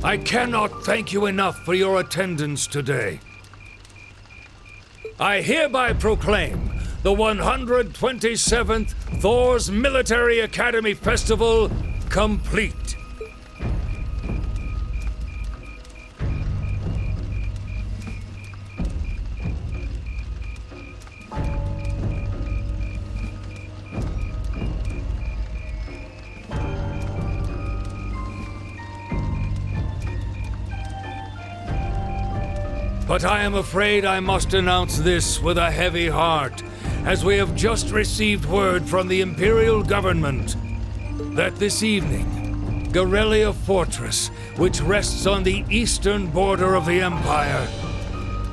I cannot thank you enough for your attendance today. I hereby proclaim the 127th Thor's Military Academy Festival complete. But I am afraid I must announce this with a heavy heart, as we have just received word from the Imperial government that this evening, Garrelia Fortress, which rests on the eastern border of the Empire,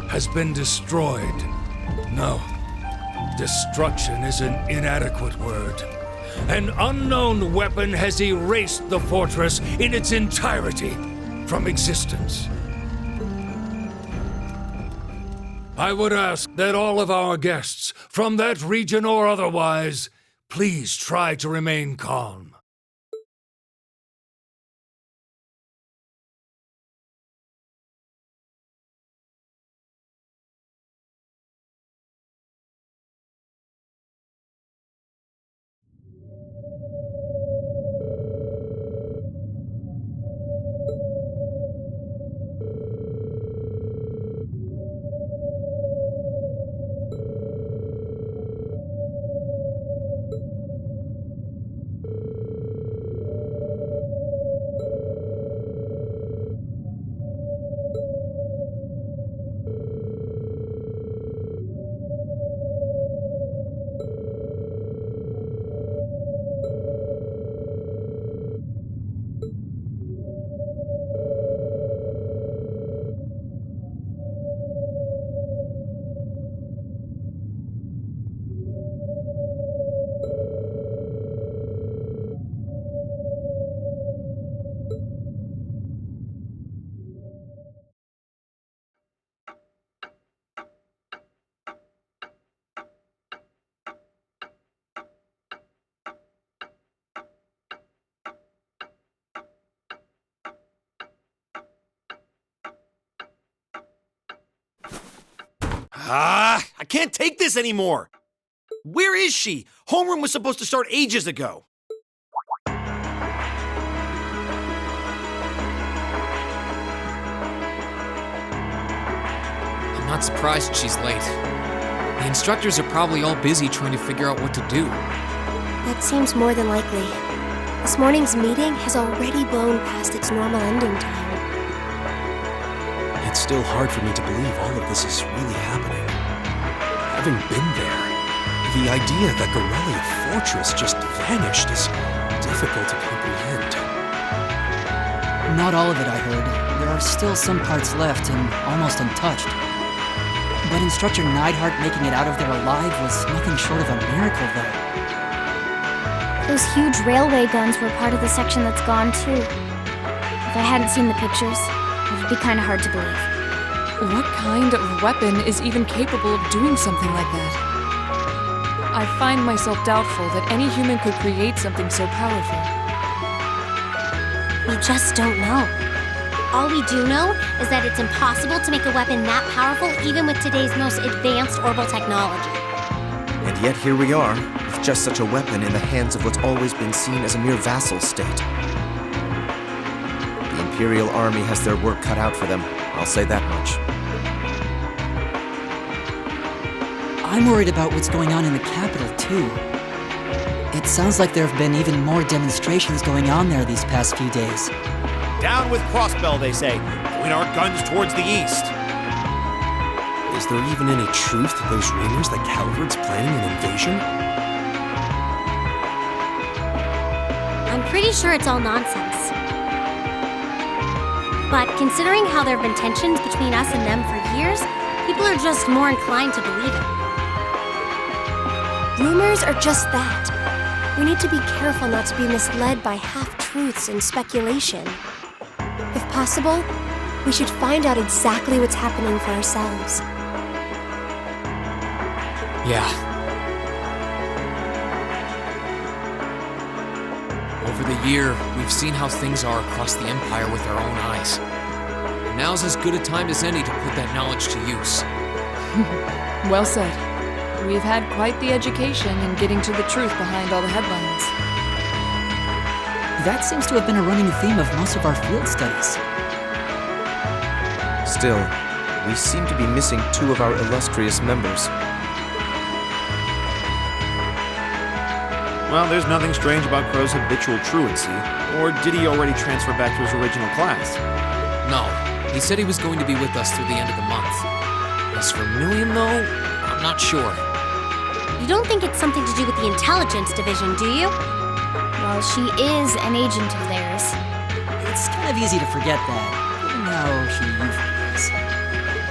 has been destroyed. No, destruction is an inadequate word. An unknown weapon has erased the fortress in its entirety from existence. I would ask that all of our guests, from that region or otherwise, please try to remain calm. I can't take this anymore! Where is she? Homeroom was supposed to start ages ago. I'm not surprised she's late. The instructors are probably all busy trying to figure out what to do. That seems more than likely. This morning's meeting has already blown past its normal ending time. It's still hard for me to believe all of this is really happening. Having been there, the idea that Garrelia Fortress just vanished is difficult to comprehend. Not all of it, I heard. There are still some parts left and almost untouched. But Instructor Neidhart making it out of there alive was nothing short of a miracle, though. Those huge railway guns were part of the section that's gone, too. If I hadn't seen the pictures, it would be kind of hard to believe. What kind of weapon is even capable of doing something like that? I find myself doubtful that any human could create something so powerful. We just don't know. All we do know is that it's impossible to make a weapon that powerful even with today's most advanced orbital technology. And yet here we are, with just such a weapon in the hands of what's always been seen as a mere vassal state. The Imperial Army has their work cut out for them, I'll say that much. I'm worried about what's going on in the capital, too. It sounds like there have been even more demonstrations going on there these past few days. Down with Crossbell, they say. Point our guns towards the east. Is there even any truth to those rumors that Calvard's planning an invasion? I'm pretty sure it's all nonsense. But considering how there have been tensions between us and them for years, people are just more inclined to believe it. Rumors are just that. We need to be careful not to be misled by half-truths and speculation. If possible, we should find out exactly what's happening for ourselves. Yeah. Over the Here, we've seen how things are across the Empire with our own eyes. Now's as good a time as any to put that knowledge to use. Well said. We've had quite the education in getting to the truth behind all the headlines. That seems to have been a running theme of most of our field studies. Still, we seem to be missing two of our illustrious members. Well, there's nothing strange about Crow's habitual truancy. Or did he already transfer back to his original class? No, he said he was going to be with us through the end of the month. As for Milliam, though, I'm not sure. You don't think it's something to do with the intelligence division, do you? Well, she is an agent of theirs. It's kind of easy to forget that, given how she usually is.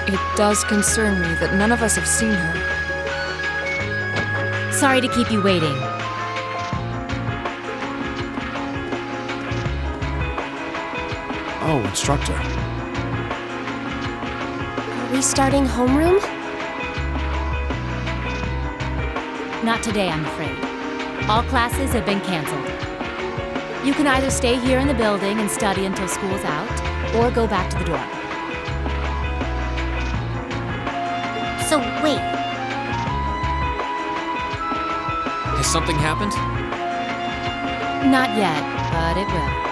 It does concern me that none of us have seen her. Sorry to keep you waiting. Oh, instructor. Are we starting homeroom? Not today, I'm afraid. All classes have been canceled. You can either stay here in the building and study until school's out, or go back to the dorm. So wait, Has something happened? Not yet, but it will.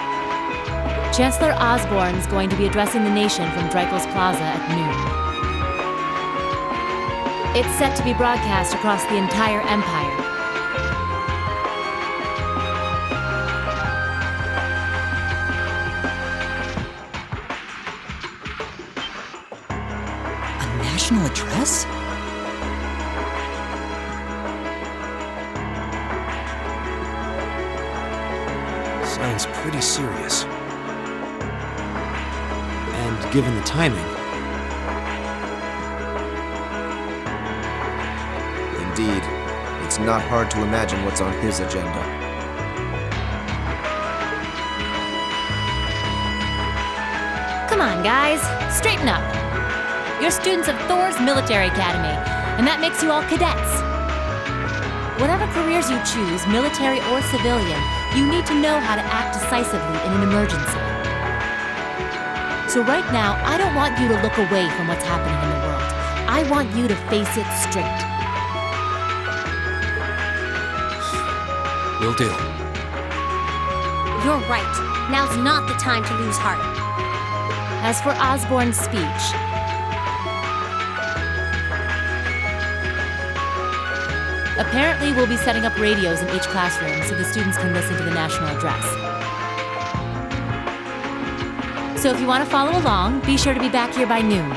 Chancellor Osborne's going to be addressing the nation from Dreikel's Plaza at noon. It's set to be broadcast across the entire Empire. A national address? Sounds pretty serious. And given the timing, Indeed, it's not hard to imagine what's on his agenda. Come on, guys, straighten up. You're students of Thor's Military Academy, and that makes you all cadets. Whatever careers you choose, military or civilian, you need to know how to act decisively in an emergency. So right now, I don't want you to look away from what's happening in the world. I want you to face it straight. Will do. you're right. Now's not the time to lose heart. As for Osborne's speech, apparently we'll be setting up radios in each classroom so the students can listen to the national address. So if you want to follow along, be sure to be back here by noon.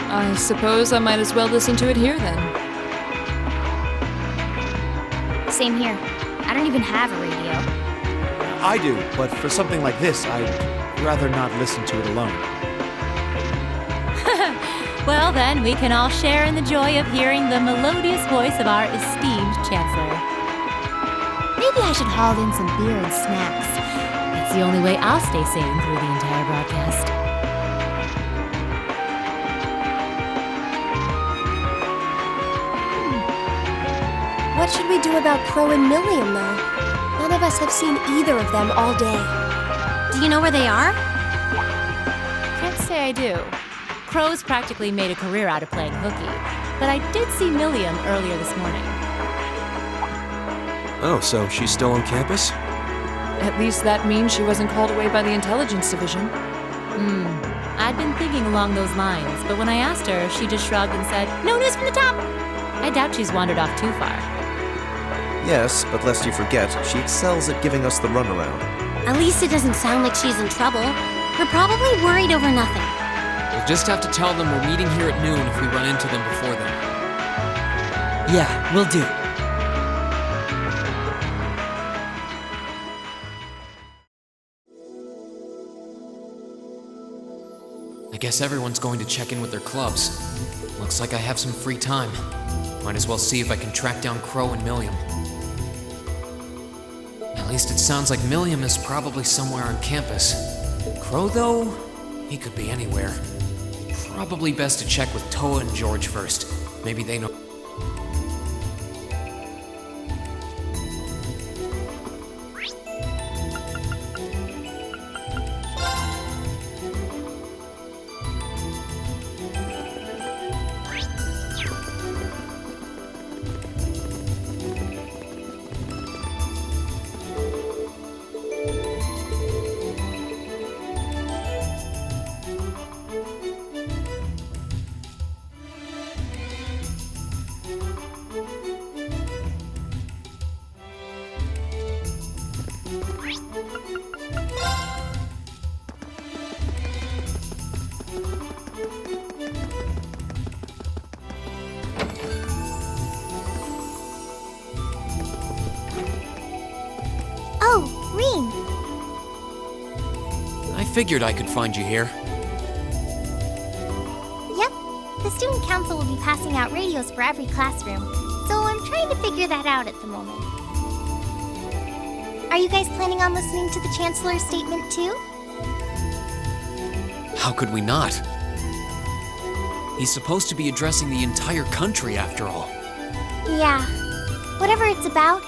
I suppose I might as well listen to it here then. Same here. I don't even have a radio. I do, but for something like this, I'd rather not listen to it alone. Well then, we can all share in the joy of hearing the melodious voice of our esteemed Chancellor. Maybe I should haul in some beer and snacks. That's the only way I'll stay sane through the entire broadcast. What should we do about Crow and Milliam, though? None of us have seen either of them all day. Do you know where they are? Can't say I do. Crow's practically made a career out of playing hooky, but I did see Milliam earlier this morning. Oh, so she's still on campus? At least that means she wasn't called away by the intelligence division. I'd been thinking along those lines, but when I asked her, she just shrugged and said, "No news from the top!" I doubt she's wandered off too far. Yes, but lest you forget, she excels at giving us the runaround. At least it doesn't sound like she's in trouble. We're probably worried over nothing. We'll just have to tell them we're meeting here at noon if we run into them before then. Yeah, will do. I guess everyone's going to check in with their clubs. Looks like I have some free time. Might as well see if I can track down Crow and Milliam. At least it sounds like Milliam is probably somewhere on campus. Crow, though, he could be anywhere. Probably best to check with Toa and George first. Maybe they know. figured I could find you here. Yep. The student council will be passing out radios for every classroom, so I'm trying to figure that out at the moment. Are you guys planning on listening to the Chancellor's statement too? How could we not? He's supposed to be addressing the entire country, after all. Yeah. Whatever it's about,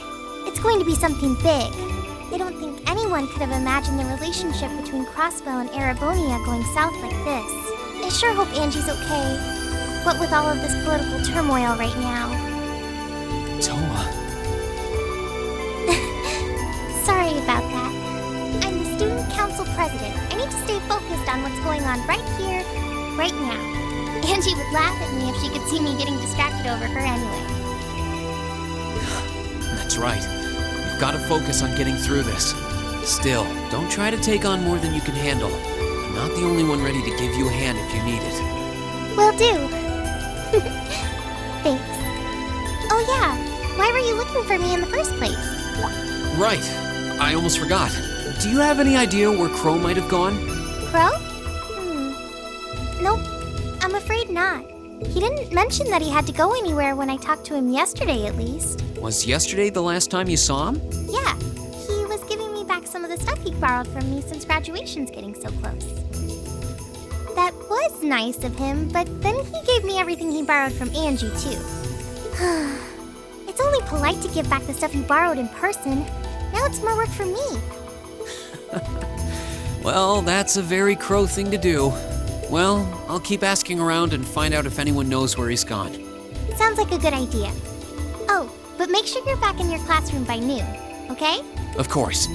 it's going to be something big. I don't think anyone could have imagined the relationship between Crossbell and Erebonia going south like this. I sure hope Angie's okay. What with all of this political turmoil right now. Toa. Sorry about that. I'm the student council president. I need to stay focused on what's going on right here, right now. Angie would laugh at me if she could see me getting distracted over her anyway. That's right. You've got to focus on getting through this. Still, don't try to take on more than you can handle. I'm not the only one ready to give you a hand if you need it. Will do. Thanks. Oh yeah, why were you looking for me in the first place? Right. I almost forgot. Do you have any idea where Crow might have gone? Crow? Nope. I'm afraid not. He didn't mention that he had to go anywhere when I talked to him yesterday, at least. Was yesterday the last time you saw him? Yeah. He was giving me back some of the stuff he borrowed from me since graduation's getting so close. That was nice of him, but then he gave me everything he borrowed from Angie, too. It's only polite to give back the stuff you borrowed in person. Now it's more work for me. Well, that's a very Crow thing to do. Well, I'll keep asking around and find out if anyone knows where he's gone. Sounds like a good idea. Oh, but make sure you're back in your classroom by noon, okay? Of course.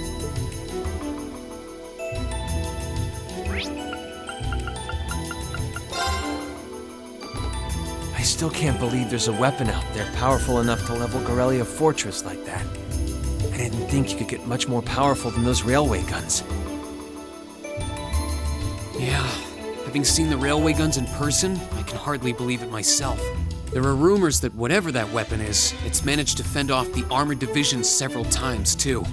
I still can't believe there's a weapon out there powerful enough to level Gorelia Fortress like that. I didn't think you could get much more powerful than those railway guns. Yeah, having seen the railway guns in person, I can hardly believe it myself. There are rumors that whatever that weapon is, it's managed to fend off the armored divisions several times, too.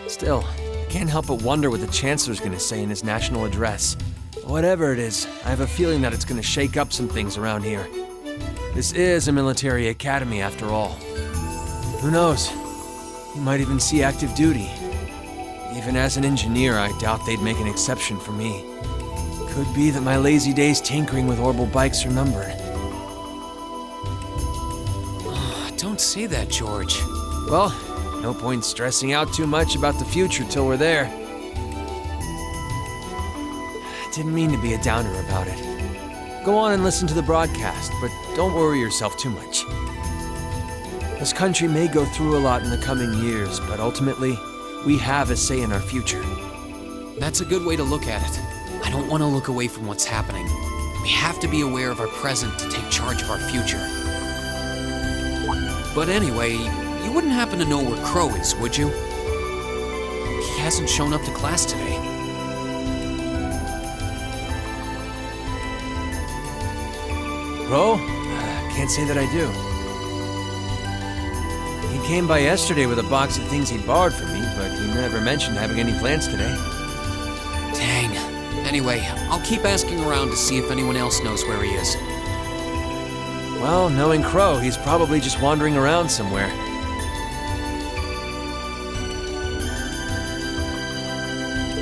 Still, I can't help but wonder what the Chancellor's gonna say in his national address. Whatever it is, I have a feeling that it's gonna shake up some things around here. This is a military academy, after all. Who knows? You might even see active duty. Even as an engineer, I doubt they'd make an exception for me. Could be that my lazy days tinkering with orbital bikes are numbered. Don't say that, George. Well, no point stressing out too much about the future till we're there. Didn't mean to be a downer about it. Go on and listen to the broadcast, but don't worry yourself too much. This country may go through a lot in the coming years, but ultimately, we have a say in our future. That's a good way to look at it. I don't want to look away from what's happening. We have to be aware of our present to take charge of our future. But anyway, you wouldn't happen to know where Crow is, would you? He hasn't shown up to class today. Crow? Can't say that I do. He came by yesterday with a box of things he borrowed from me, but he never mentioned having any plans today. Dang. Anyway, I'll keep asking around to see if anyone else knows where he is. Well, knowing Crow, he's probably just wandering around somewhere.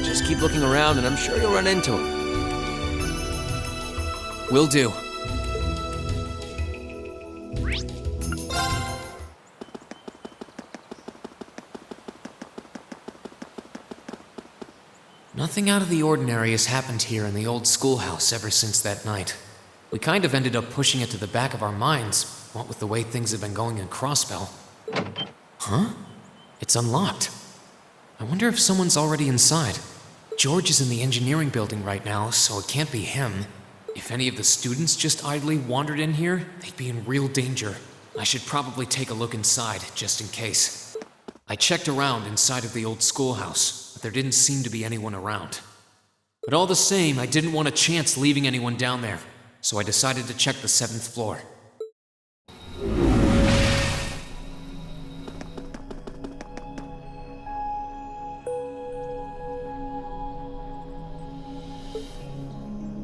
Just keep looking around and I'm sure you'll run into him. Will do. Nothing out of the ordinary has happened here in the old schoolhouse ever since that night. We kind of ended up pushing it to the back of our minds, what with the way things have been going in Crossbell. Huh? It's unlocked. I wonder if someone's already inside. George is in the engineering building right now, so it can't be him. If any of the students just idly wandered in here, they'd be in real danger. I should probably take a look inside, just in case. I checked around inside of the old schoolhouse, but there didn't seem to be anyone around. But all the same, I didn't want a chance leaving anyone down there, so I decided to check the 7th floor.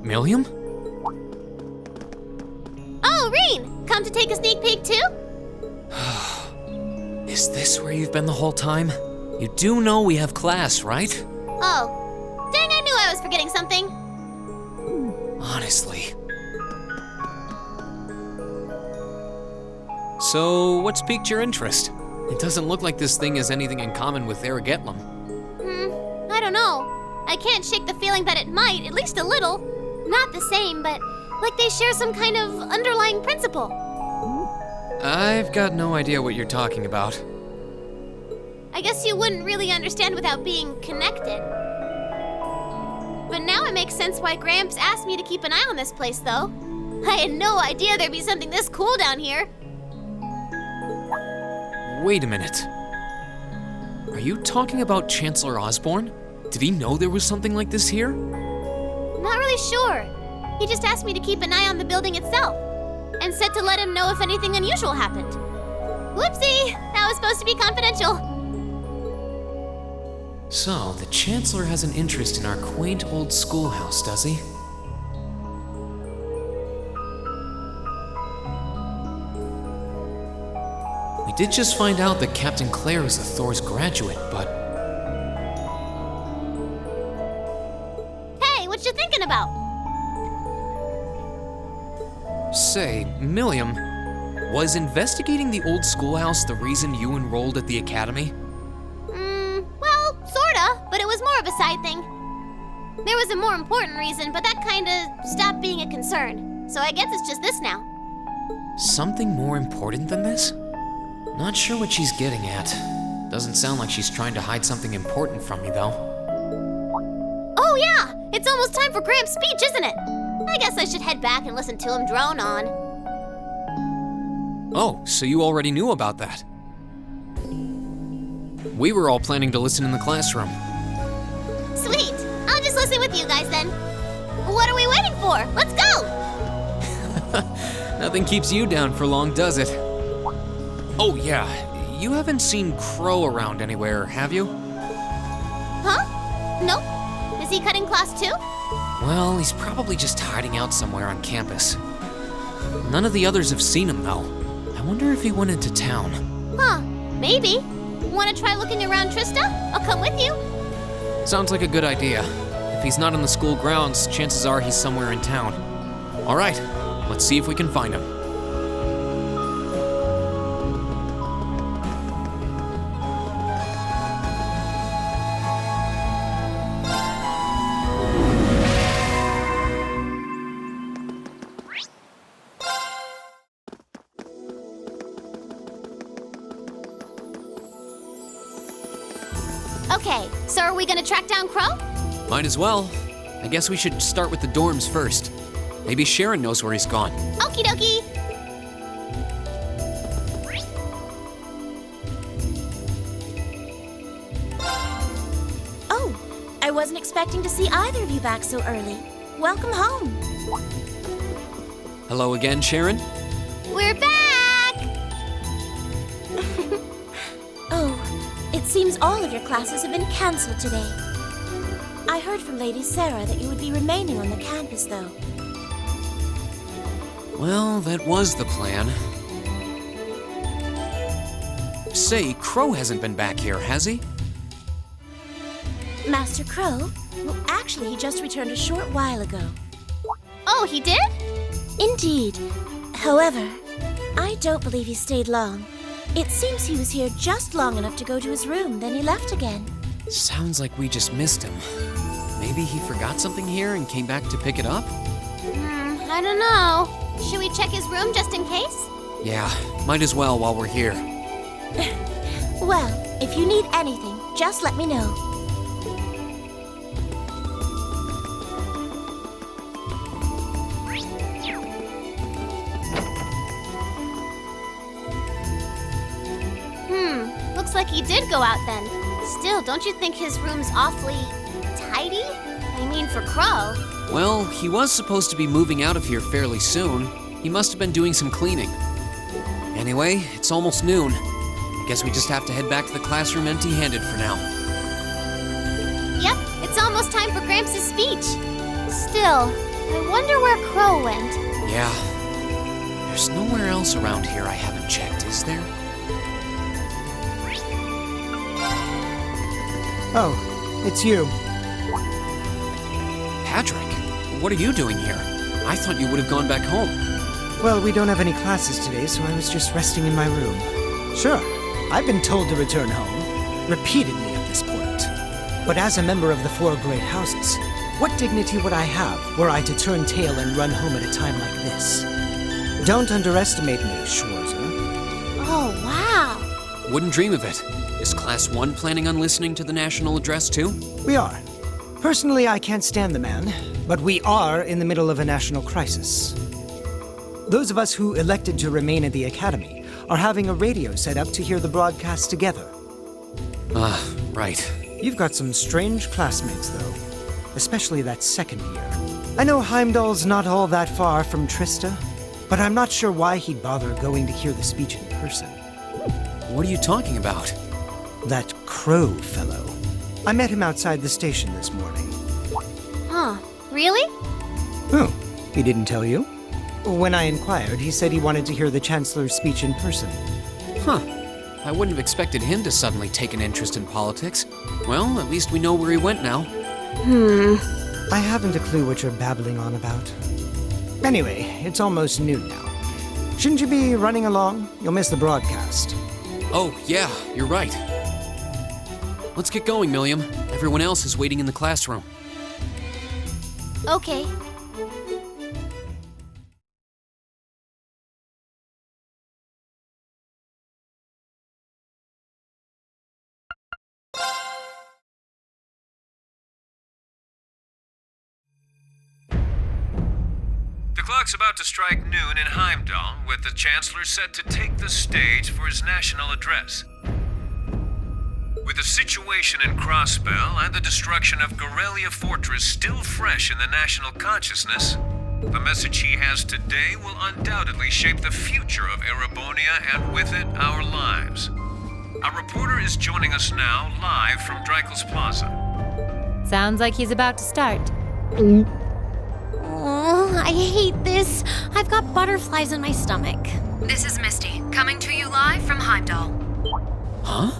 Milliam? Oh, Reen! Come to take a sneak peek too? Is this where you've been the whole time? You do know we have class, right? Oh. Dang, I knew I was forgetting something. Honestly. So, what's piqued your interest? It doesn't look like this thing has anything in common with Aragetlum. I don't know. I can't shake the feeling that it might, at least a little. Not the same, but like they share some kind of underlying principle. I've got no idea what you're talking about. I guess you wouldn't really understand without being connected. But now it makes sense why Gramps asked me to keep an eye on this place, though. I had no idea there'd be something this cool down here. Wait a minute. Are you talking about Chancellor Osborne? Did he know there was something like this here? Not really sure. He just asked me to keep an eye on the building itself, and said to let him know if anything unusual happened. Whoopsie! That was supposed to be confidential. So, the Chancellor has an interest in our quaint old schoolhouse, does he? We did just find out that Captain Claire is a Thor's graduate, but... Hey, what you thinking about? Say, Milliam, was investigating the old schoolhouse the reason you enrolled at the academy? Well, sorta, but it was more of a side thing. There was a more important reason, but that kinda stopped being a concern. So I guess it's just this now. Something more important than this? Not sure what she's getting at. Doesn't sound like she's trying to hide something important from me, though. Oh yeah! It's almost time for Gramps' speech, isn't it? I guess I should head back and listen to him drone on. Oh, so you already knew about that. We were all planning to listen in the classroom. Sweet! I'll just listen with you guys then. What are we waiting for? Let's go! Nothing keeps you down for long, does it? Oh yeah, you haven't seen Crow around anywhere, have you? Huh? Nope. Is he cutting class too? Well, he's probably just hiding out somewhere on campus. None of the others have seen him, though. I wonder if he went into town. Huh, maybe. Wanna try looking around, Trista? I'll come with you. Sounds like a good idea. If he's not on the school grounds, chances are he's somewhere in town. All right, let's see if we can find him. Okay, so are we gonna track down Crow? Might as well. I guess we should start with the dorms first. Maybe Sharon knows where he's gone. Okie dokie. Oh, I wasn't expecting to see either of you back so early. Welcome home. Hello again, Sharon? We're back! Oh, it seems all of your classes have been canceled today. I heard from Lady Sarah that you would be remaining on the campus, though. Well, that was the plan. Say, Crow hasn't been back here, has he? Master Crow? Well, actually, he just returned a short while ago. Oh, he did? Indeed. However, I don't believe he stayed long. It seems he was here just long enough to go to his room, then he left again. Sounds like we just missed him. Maybe he forgot something here and came back to pick it up? I don't know. Should we check his room just in case? Yeah, might as well while we're here. Well, if you need anything, just let me know. Looks like he did go out then. Still, don't you think his room's awfully tidy? I mean, for Crow. Well, he was supposed to be moving out of here fairly soon. He must have been doing some cleaning. Anyway, it's almost noon. I guess we just have to head back to the classroom empty-handed for now. Yep, it's almost time for Gramps' speech. Still, I wonder where Crow went. Yeah. There's nowhere else around here I haven't checked, is there? Oh, it's you. Patrick, what are you doing here? I thought you would have gone back home. Well, we don't have any classes today, so I was just resting in my room. Sure, I've been told to return home, repeatedly at this point. But as a member of the four great houses, what dignity would I have were I to turn tail and run home at a time like this? Don't underestimate me, Schwarzer. Oh, wow. Wouldn't dream of it. Is Class 1 planning on listening to the national address too? We are. Personally, I can't stand the man, but we are in the middle of a national crisis. Those of us who elected to remain at the Academy are having a radio set up to hear the broadcast together. Right. You've got some strange classmates, though. Especially that second year. I know Heimdall's not all that far from Trista, but I'm not sure why he'd bother going to hear the speech in person. What are you talking about? That Crow fellow. I met him outside the station this morning. Huh. Really? Oh, he didn't tell you? When I inquired, he said he wanted to hear the Chancellor's speech in person. Huh. I wouldn't have expected him to suddenly take an interest in politics. Well, at least we know where he went now. I haven't a clue what you're babbling on about. Anyway, it's almost noon now. Shouldn't you be running along? You'll miss the broadcast. Oh, yeah, you're right. Let's get going, Milliam. Everyone else is waiting in the classroom. Okay. The clock's about to strike noon in Heimdall, with the Chancellor set to take the stage for his national address. With the situation in Crossbell and the destruction of Gorelia Fortress still fresh in the national consciousness, the message he has today will undoubtedly shape the future of Erebonia and with it, our lives. Our reporter is joining us now live from Dreikel's Plaza. Sounds like he's about to start. Oh, I hate this. I've got butterflies in my stomach. This is Misty, coming to you live from Heimdall. Huh?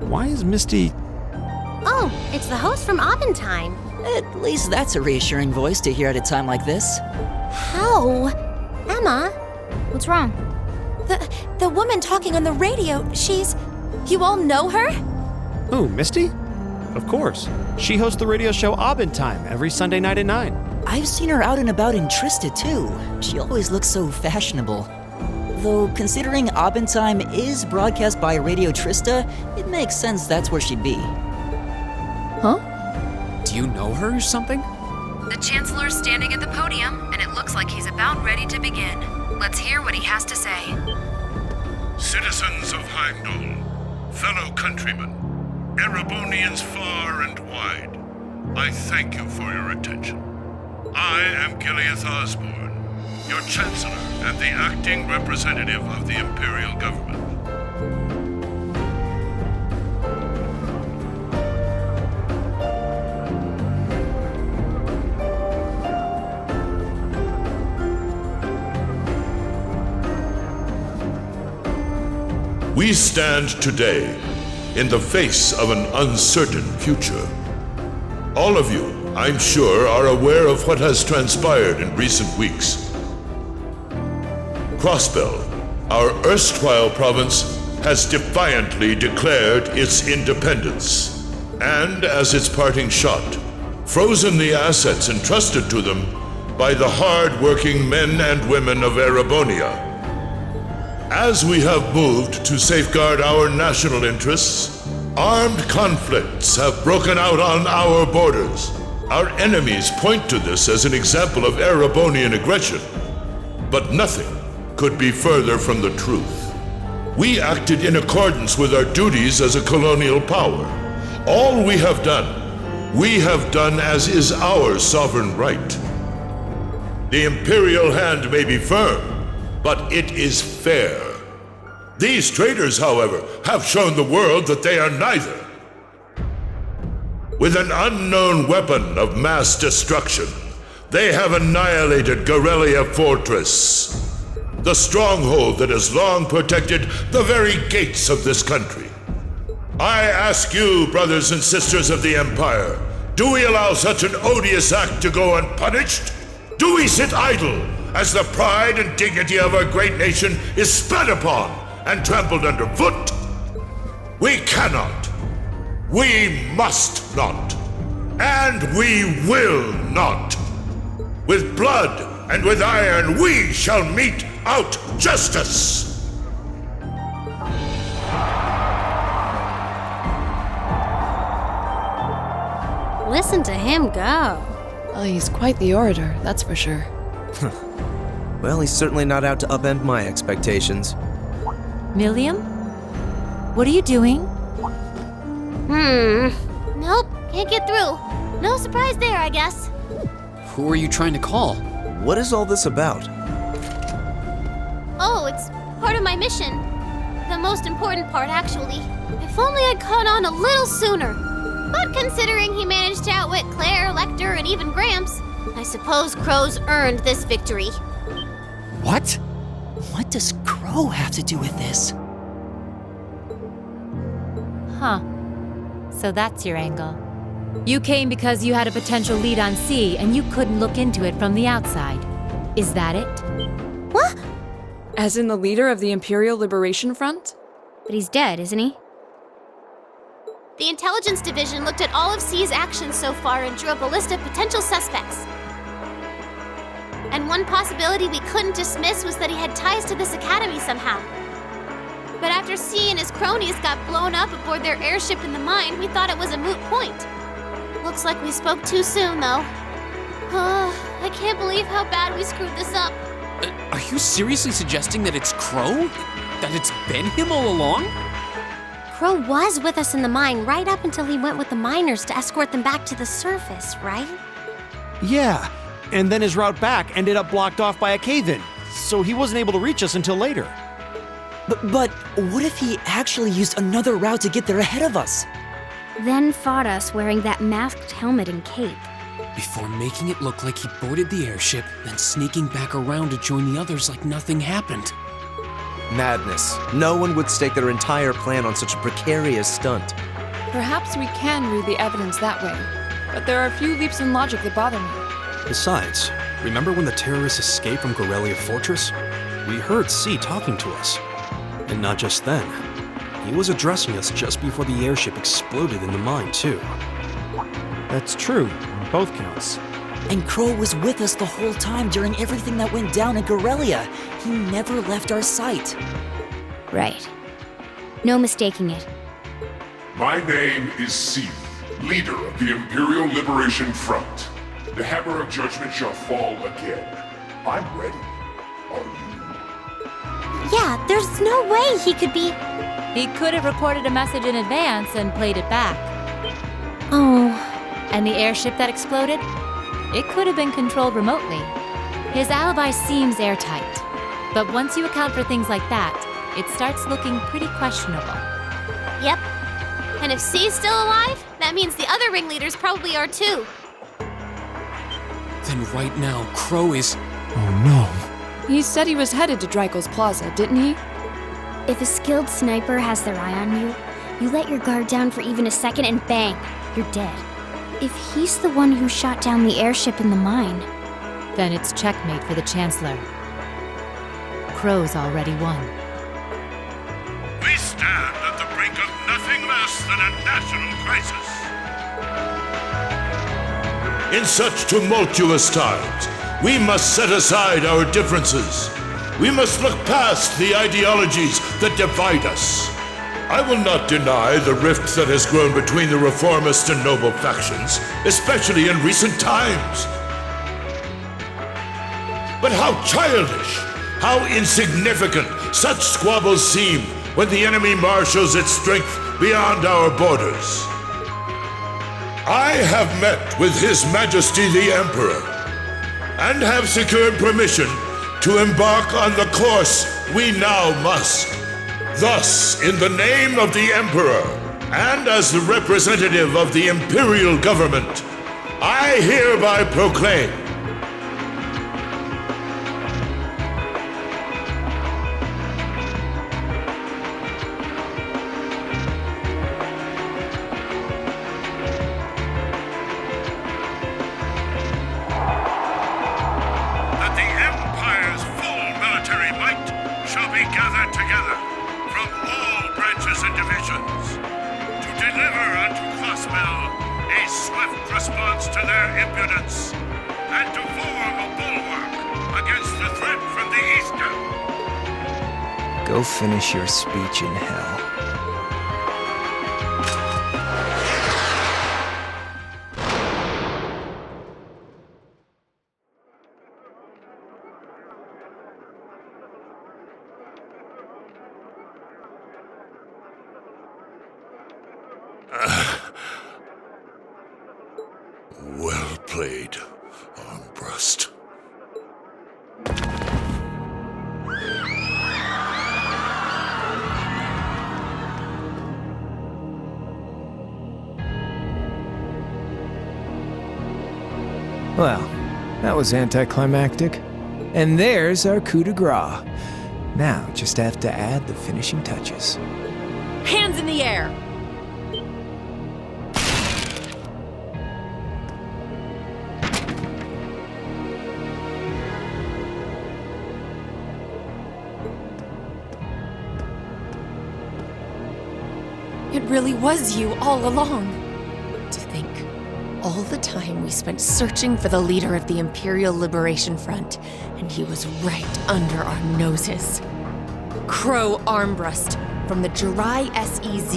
Why is Misty... Oh, it's the host from Abendheim. At least that's a reassuring voice to hear at a time like this. How? Emma? What's wrong? The woman talking on the radio, she's... You all know her? Oh, Misty? Of course. She hosts the radio show Abendheim every Sunday night at 9. I've seen her out and about in Trista, too. She always looks so fashionable. Though, considering Abendheim is broadcast by Radio Trista, it makes sense that's where she'd be. Huh? Do you know her or something? The Chancellor's standing at the podium, and it looks like he's about ready to begin. Let's hear what he has to say. Citizens of Heimdall, fellow countrymen, Erebonians far and wide, I thank you for your attention. I am Gileath Osborne, your Chancellor and the acting representative of the Imperial Government. We stand today in the face of an uncertain future. All of you, I'm sure, are aware of what has transpired in recent weeks. Crossbell, our erstwhile province, has defiantly declared its independence, and as its parting shot, frozen the assets entrusted to them by the hard-working men and women of Erebonia. As we have moved to safeguard our national interests, armed conflicts have broken out on our borders. Our enemies point to this as an example of Erebonian aggression, but nothing could be further from the truth. We acted in accordance with our duties as a colonial power. All we have done as is our sovereign right. The imperial hand may be firm, but it is fair. These traitors, however, have shown the world that they are neither. With an unknown weapon of mass destruction, they have annihilated Gorelia Fortress, the stronghold that has long protected the very gates of this country. I ask you, brothers and sisters of the Empire, do we allow such an odious act to go unpunished? Do we sit idle as the pride and dignity of our great nation is spat upon and trampled underfoot? We cannot. We must not. And we will not. With blood and with iron we shall mete out justice. Listen to him go. Well, he's quite the orator, that's for sure. Well, he's certainly not out to upend my expectations. Milliam? What are you doing? Nope, can't get through. No surprise there, I guess. Who are you trying to call? What is all this about? Oh, it's part of my mission. The most important part, actually. If only I'd caught on a little sooner. But considering he managed to outwit Claire, Lecter, and even Gramps, I suppose Crow's earned this victory. What? What does Crow have to do with this? Huh. So that's your angle. You came because you had a potential lead on C and you couldn't look into it from the outside. Is that it? What? As in the leader of the Imperial Liberation Front? But he's dead, isn't he? The Intelligence Division looked at all of C's actions so far and drew up a list of potential suspects. And one possibility we couldn't dismiss was that he had ties to this academy somehow. But after C and his cronies got blown up aboard their airship in the mine, we thought it was a moot point. Looks like we spoke too soon, though. I can't believe how bad we screwed this up. Are you seriously suggesting that it's Crow? That it's been him all along? Crow was with us in the mine right up until he went with the miners to escort them back to the surface, right? Yeah, and then his route back ended up blocked off by a cave-in, so he wasn't able to reach us until later. But what if he actually used another route to get there ahead of us? Then fought us wearing that masked helmet and cape. Before making it look like he boarded the airship, then sneaking back around to join the others like nothing happened. Madness. No one would stake their entire plan on such a precarious stunt. Perhaps we can read the evidence that way, but there are a few leaps in logic that bother me. Besides, remember when the terrorists escaped from Gorelia Fortress? We heard C talking to us. And not just then. He was addressing us just before the airship exploded in the mine, too. That's true, on both counts. And Crow was with us the whole time during everything that went down in Gorelia. He never left our sight. Right. No mistaking it. My name is C, leader of the Imperial Liberation Front. The hammer of judgment shall fall again. I'm ready. Are you? Yeah, there's no way he could be... He could have recorded a message in advance and played it back. Oh. And the airship that exploded? It could have been controlled remotely. His alibi seems airtight. But once you account for things like that, it starts looking pretty questionable. Yep. And if C's still alive, that means the other ringleaders probably are too. Then right now, Crow is... Oh no. He said he was headed to Dreikel's Plaza, didn't he? If a skilled sniper has their eye on you, you let your guard down for even a second and bang, you're dead. If he's the one who shot down the airship in the mine, then it's checkmate for the Chancellor. Crow's already won. We stand at the brink of nothing less than a national crisis. In such tumultuous times, we must set aside our differences. We must look past the ideologies that divide us. I will not deny the rift that has grown between the reformist and noble factions, especially in recent times. But how childish, how insignificant such squabbles seem when the enemy marshals its strength beyond our borders. I have met with His Majesty the Emperor, and have secured permission to embark on the course we now must. Thus, in the name of the Emperor, and as the representative of the Imperial Government, I hereby proclaim response to their impudence, and to form a bulwark against the threat from the eastern. Go finish your speech in hell. Well played, Armbrust. Well, that was anticlimactic. And there's our coup de grace. Now, just have to add the finishing touches. Hands in the air! It really was you all along. To think, all the time we spent searching for the leader of the Imperial Liberation Front, and he was right under our noses. Crow Armbrust from the Jirai SEZ.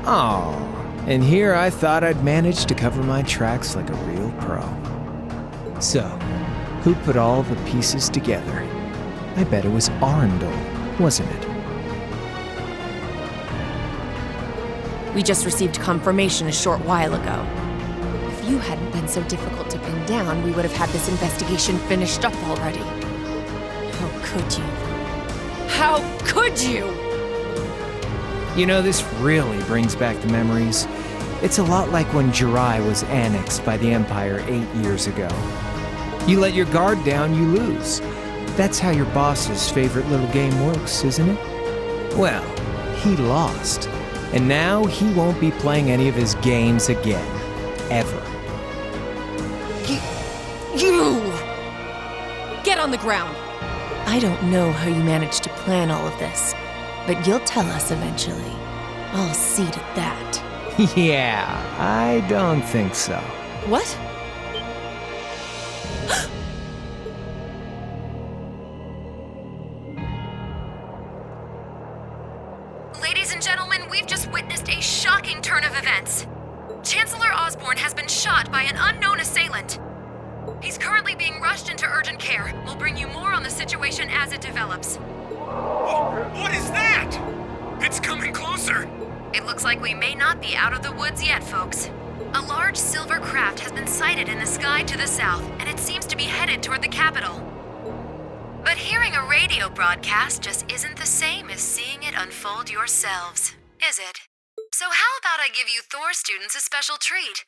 Aw, and here I thought I'd managed to cover my tracks like a real pro. So, who put all the pieces together? I bet it was Arundel, wasn't it? We just received confirmation a short while ago. If you hadn't been so difficult to pin down, we would have had this investigation finished up already. How could you? How could you? You know, this really brings back the memories. It's a lot like when Jirai was annexed by the Empire 8 years ago. You let your guard down, you lose. That's how your boss's favorite little game works, isn't it? Well, he lost. And now he won't be playing any of his games again. Ever. You! Get on the ground! I don't know how you managed to plan all of this, but you'll tell us eventually. I'll see to that. Yeah, I don't think so. What? Ladies and gentlemen, we've just witnessed a shocking turn of events. Chancellor Osborne has been shot by an unknown assailant. He's currently being rushed into urgent care. We'll bring you more on the situation as it develops. What is that? It's coming closer. It looks like we may not be out of the woods yet, folks. A large silver craft has been sighted in the sky to the south, and it seems to be headed toward the capital. But hearing a radio broadcast just isn't the same as seeing it unfold yourselves, is it? So how about I give you Thor students a special treat?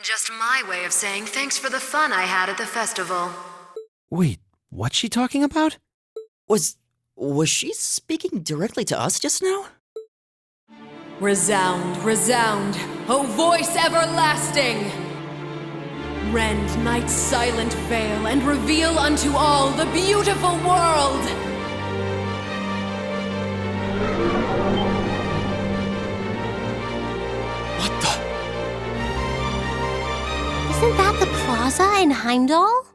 Just my way of saying thanks for the fun I had at the festival. Wait, what's she talking about? Was she speaking directly to us just now? Resound, resound, O voice everlasting! Rend night's silent veil and reveal unto all the beautiful world! What the? Isn't that the plaza in Heimdall?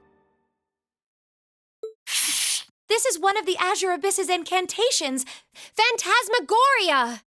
This is one of the Azure Abyss's incantations, Phantasmagoria!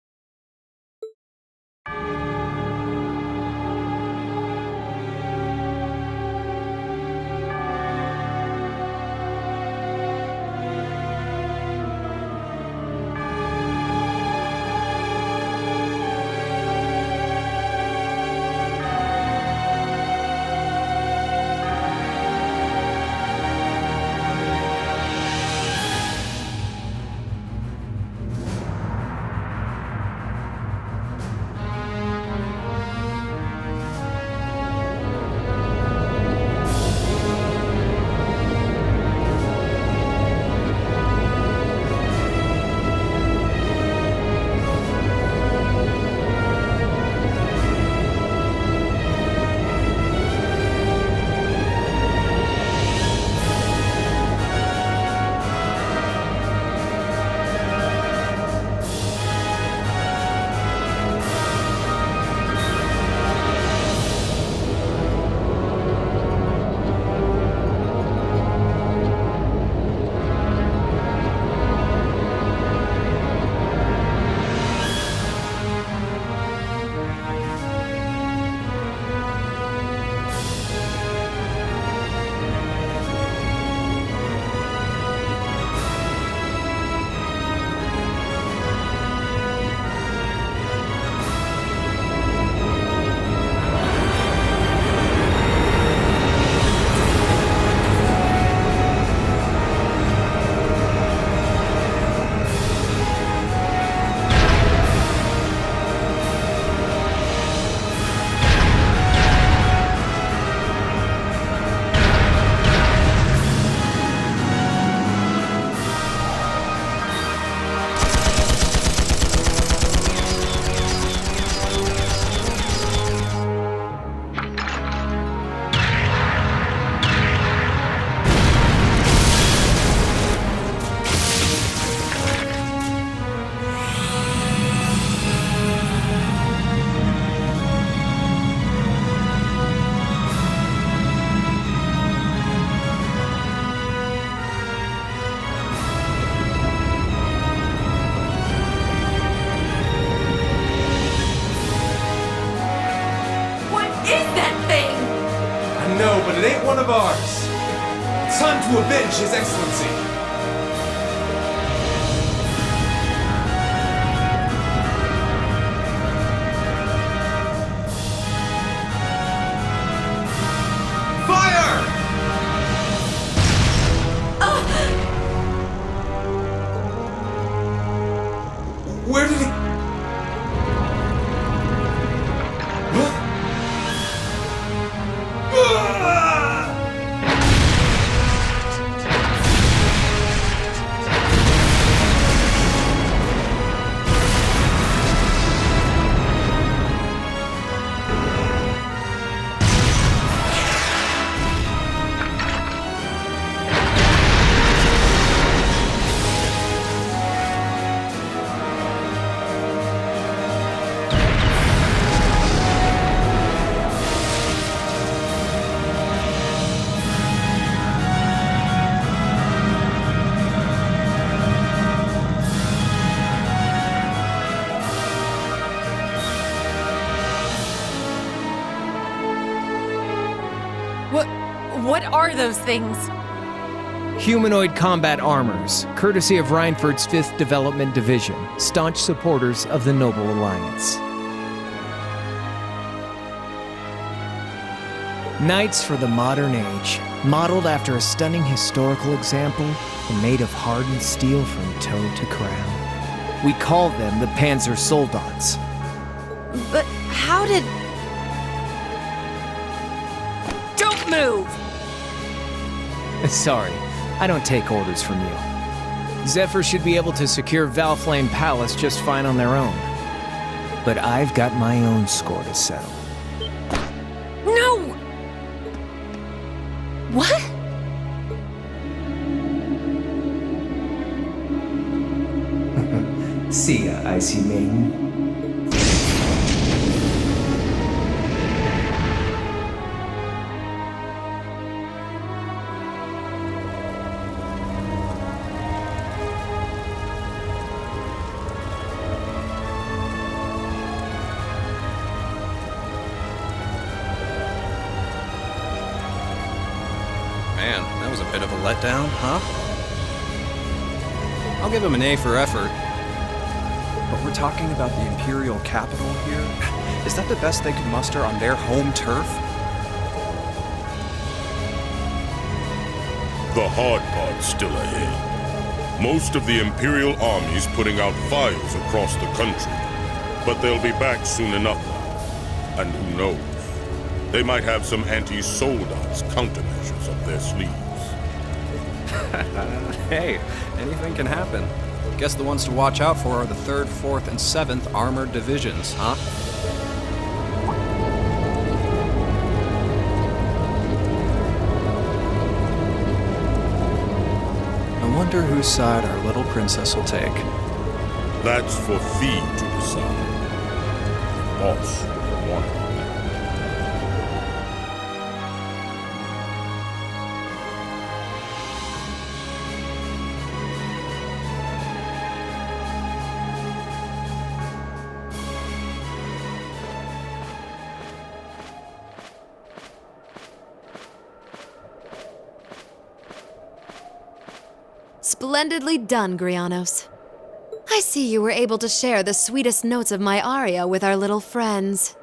is that thing? I know, but it ain't one of ours. It's time to avenge His Excellency. Fire! Where did it... What are those things? Humanoid combat armors, courtesy of Reinford's 5th Development Division, staunch supporters of the Noble Alliance. Knights for the modern age, modeled after a stunning historical example and made of hardened steel from toe to crown. We call them the Panzer Soldats. But how did... Don't move! Sorry, I don't take orders from you. Zephyr should be able to secure Valflame Palace just fine on their own. But I've got my own score to settle. No! What? See ya, Icy Maiden. Man, that was a bit of a letdown, huh? I'll give him an A for effort. But we're talking about the Imperial capital here? Is that the best they could muster on their home turf? The hard part's still ahead. Most of the Imperial army's putting out fires across the country. But they'll be back soon enough now. And who knows? They might have some anti-Soldats countermeasures up their sleeves. Hey, anything can happen. Guess the ones to watch out for are the 3rd, 4th, and 7th Armored Divisions, huh? I wonder whose side our little princess will take. That's for Fee to decide. The boss will want it. Splendidly done, Grianos. I see you were able to share the sweetest notes of my aria with our little friends.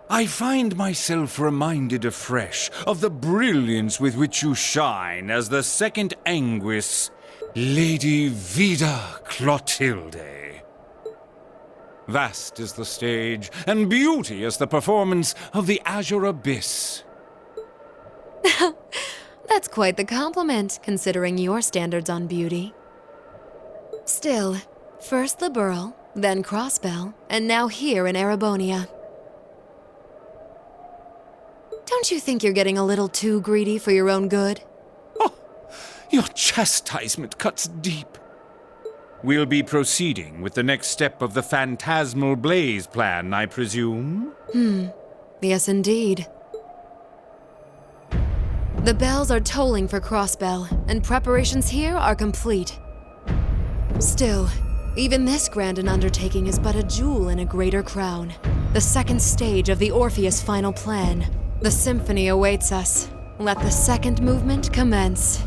I find myself reminded afresh of the brilliance with which you shine as the second Anguis, Lady Vida Clotilde. Vast is the stage, and beauteous the performance of the Azure Abyss. That's quite the compliment, considering your standards on beauty. Still, first the Burl, then Crossbell, and now here in Erebonia. Don't you think you're getting a little too greedy for your own good? Your chastisement cuts deep. We'll be proceeding with the next step of the Phantasmal Blaze plan, I presume? Yes, indeed. The bells are tolling for Crossbell, and preparations here are complete. Still, even this grand an undertaking is but a jewel in a greater crown. The second stage of the Orpheus final plan. The symphony awaits us. Let the second movement commence.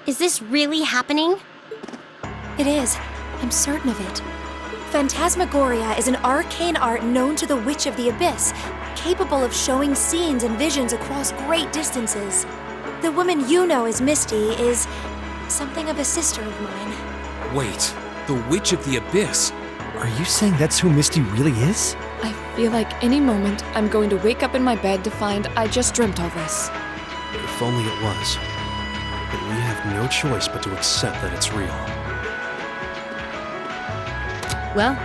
Is this really happening? It is. I'm certain of it. Phantasmagoria is an arcane art known to the Witch of the Abyss, capable of showing scenes and visions across great distances. The woman you know as Misty is something of a sister of mine. Wait, the Witch of the Abyss? Are you saying that's who Misty really is? I feel like any moment I'm going to wake up in my bed to find I just dreamt all this. If only it was. But we have no choice but to accept that it's real. Well,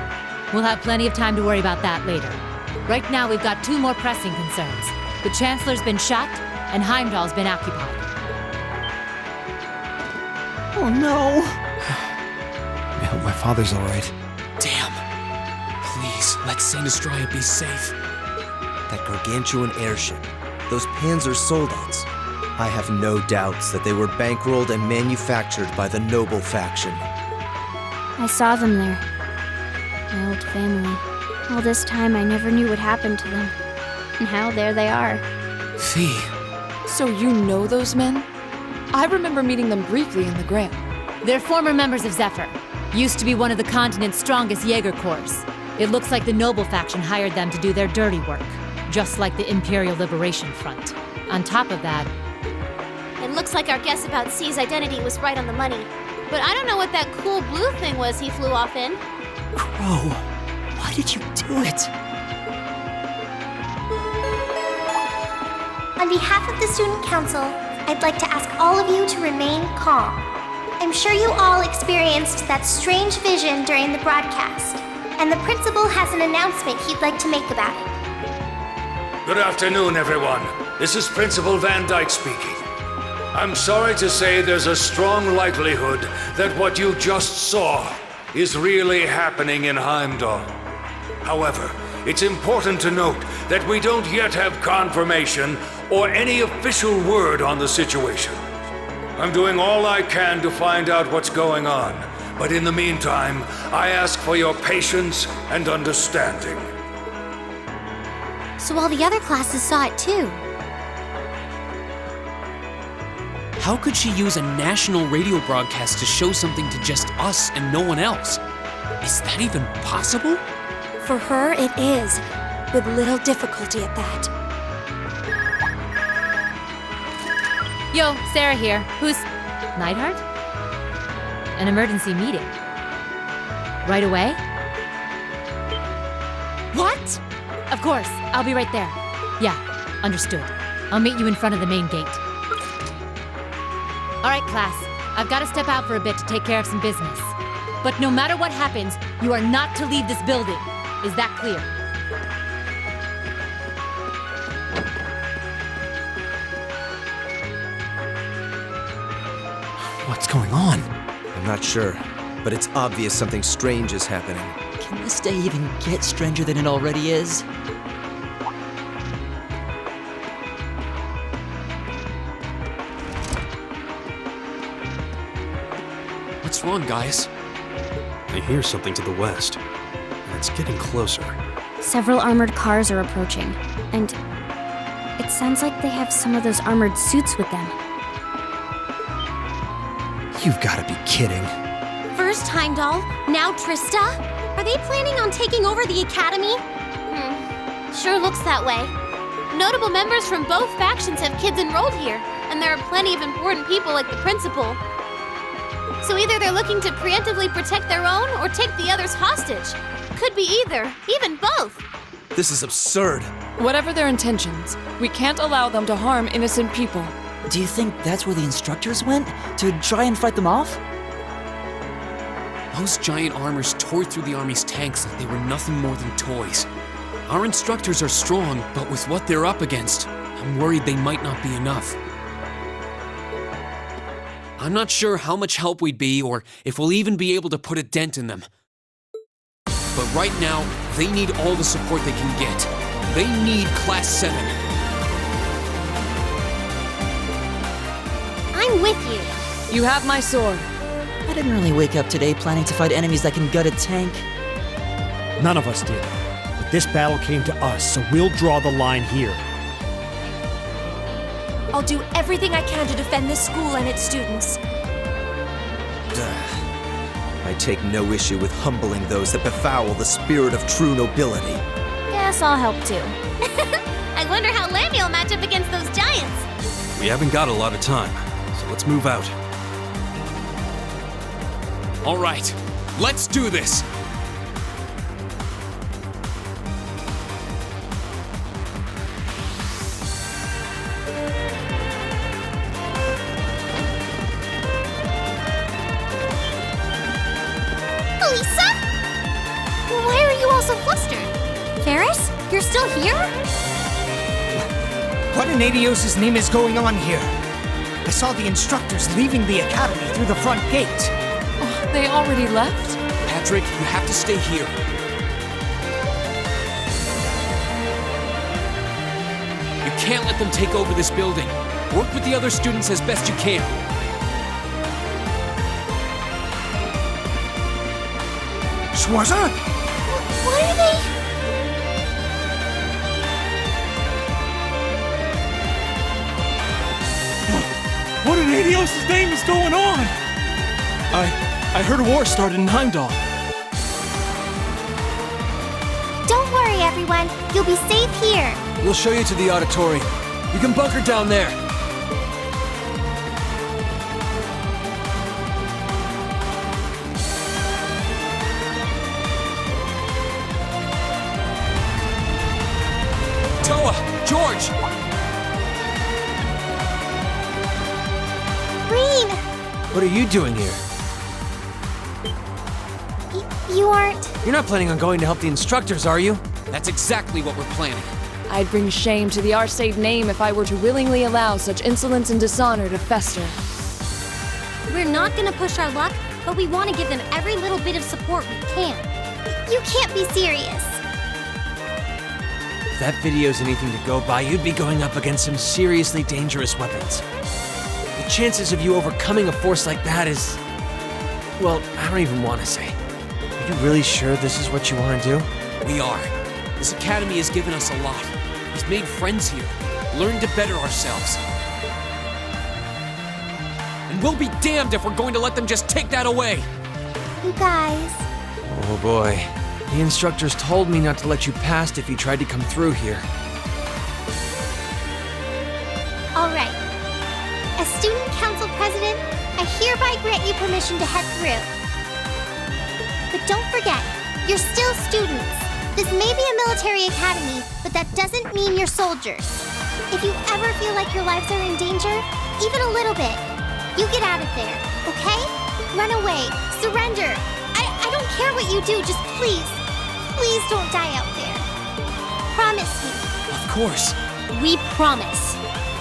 we'll have plenty of time to worry about that later. Right now, we've got two more pressing concerns. The Chancellor's been shot, and Heimdall's been occupied. Oh no! I hope my father's alright. Damn. Please, let Saint Estrella be safe. That gargantuan airship, those Panzer Soldats. I have no doubts that they were bankrolled and manufactured by the noble faction. I saw them there. My old family. All this time I never knew what happened to them. And now there they are. Fee. So you know those men? I remember meeting them briefly in the Grail. They're former members of Zephyr. Used to be one of the continent's strongest Jaeger Corps. It looks like the Noble faction hired them to do their dirty work. Just like the Imperial Liberation Front. On top of that... It looks like our guess about C's identity was right on the money. But I don't know what that cool blue thing was he flew off in. Crow, why did you do it? On behalf of the Student Council, I'd like to ask all of you to remain calm. I'm sure you all experienced that strange vision during the broadcast, and the principal has an announcement he'd like to make about it. Good afternoon, everyone. This is Principal Van Dyke speaking. I'm sorry to say there's a strong likelihood that what you just saw is really happening in Heimdall. However, it's important to note that we don't yet have confirmation or any official word on the situation. I'm doing all I can to find out what's going on, but in the meantime, I ask for your patience and understanding. So all the other classes saw it too. How could she use a national radio broadcast to show something to just us and no one else? Is that even possible? For her, it is, with little difficulty at that. Yo, Sarah here. Who's... Neidhart? An emergency meeting. Right away? What? Of course, I'll be right there. Yeah, understood. I'll meet you in front of the main gate. All right, class. I've got to step out for a bit to take care of some business. But no matter what happens, you are not to leave this building. Is that clear? What's going on? I'm not sure, but it's obvious something strange is happening. Can this day even get stranger than it already is? What's wrong, guys? I hear something to the west, and it's getting closer. Several armored cars are approaching, and it sounds like they have some of those armored suits with them. You've got to be kidding. First Heimdall, now Trista? Are they planning on taking over the academy? Sure looks that way. Notable members from both factions have kids enrolled here, and there are plenty of important people like the principal. So either they're looking to preemptively protect their own or take the others hostage. Could be either, even both. This is absurd. Whatever their intentions, we can't allow them to harm innocent people. Do you think that's where the instructors went? To try and fight them off? Those giant armors tore through the army's tanks like they were nothing more than toys. Our instructors are strong, but with what they're up against, I'm worried they might not be enough. I'm not sure how much help we'd be or if we'll even be able to put a dent in them. But right now, they need all the support they can get. They need Class 7. I'm with you. You have my sword. I didn't really wake up today planning to fight enemies that can gut a tank. None of us did. But this battle came to us, so we'll draw the line here. I'll do everything I can to defend this school and its students. I take no issue with humbling those that befoul the spirit of true nobility. Guess I'll help too. I wonder how Lammy will match up against those giants. We haven't got a lot of time, so let's move out. All right, let's do this! Elisa? Why are you all so flustered? Ferris? You're still here? What in Adios' name is going on here? I saw the instructors leaving the academy through the front gate. Oh, they already left? Patrick, you have to stay here. You can't let them take over this building. Work with the other students as best you can. Schwarzer? What are they? What in Adios' name is going on? I heard a war started in Heimdall. Don't worry, everyone. You'll be safe here. We'll show you to the auditorium. You can bunker down there. Toa! George! Green! What are you doing here? You aren't... You're not planning on going to help the instructors, are you? That's exactly what we're planning. I'd bring shame to the Arcade name if I were to willingly allow such insolence and dishonor to fester. We're not gonna push our luck, but we want to give them every little bit of support we can. You can't be serious. If that video's anything to go by, you'd be going up against some seriously dangerous weapons. The chances of you overcoming a force like that is... well, I don't even want to say. Are you really sure this is what you want to do? We are. This academy has given us a lot. We've made friends here, learned to better ourselves. And we'll be damned if we're going to let them just take that away! You guys... Oh boy. The instructors told me not to let you past if you tried to come through here. All right. As student council president, I hereby grant you permission to head through. But don't forget, you're still students. This may be a military academy, but that doesn't mean you're soldiers. If you ever feel like your lives are in danger, even a little bit, you get out of there, okay? Run away, surrender. I don't care what you do, just please don't die out there. Promise me. Of course. We promise.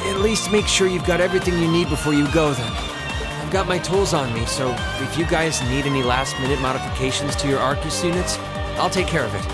At least make sure you've got everything you need before you go then. I've got my tools on me, so if you guys need any last-minute modifications to your Arcus units, I'll take care of it.